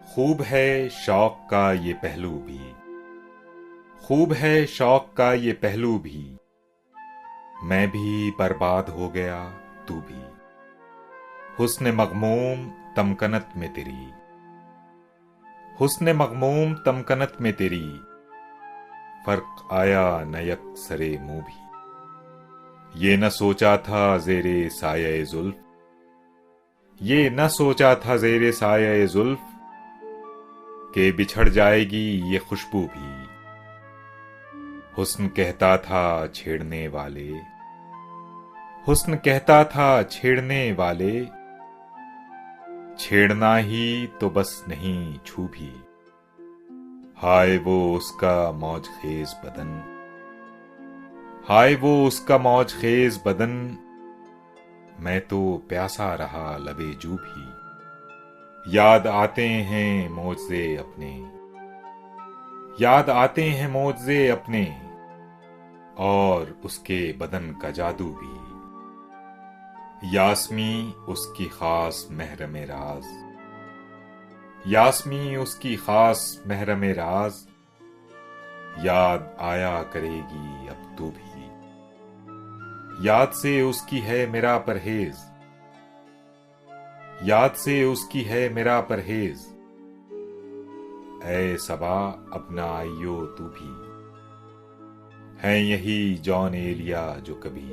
खूब है शौक का ये पहलू भी, खूब है शौक का ये पहलू भी। मैं भी बर्बाद हो गया, तू भी। हुस्न मग़मूम तमकनत में तेरी, हुस्न मग़मूम तमकनत में तेरी। फर्क आया न यकसरे मुंह भी। ये न सोचा था ज़ेरे साये जुल्फ, ये न सोचा था ज़ेरे साये जुल्फ के बिछड़ जाएगी ये खुशबू भी। हुस्न कहता था छेड़ने वाले, हुस्न कहता था छेड़ने वाले, छेड़ना ही तो बस नहीं छू भी। हाय वो उसका मौज खेज बदन, हाय वो उसका मौज खेज बदन। मैं तो प्यासा रहा लबे जू भी। याद आते हैं मौजे अपने, याद आते हैं मौजे अपने, और उसके बदन का जादू भी। यास्मी उसकी खास महरम राज, यास्मी उसकी खास महरम राज। याद आया करेगी अब तो भी, याद से उसकी है मेरा परहेज, याद से उसकी है मेरा परहेज। ऐ सबा अब ना आइयो तू भी। हैं यही जॉन एलिया जो कभी,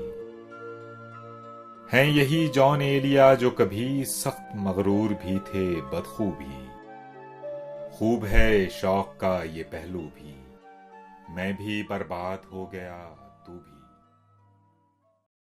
हैं यही जॉन एलिया जो कभी सख्त मगरूर भी थे बदखू भी। खूब है शौक का ये पहलू भी। मैं भी बर्बाद हो गया,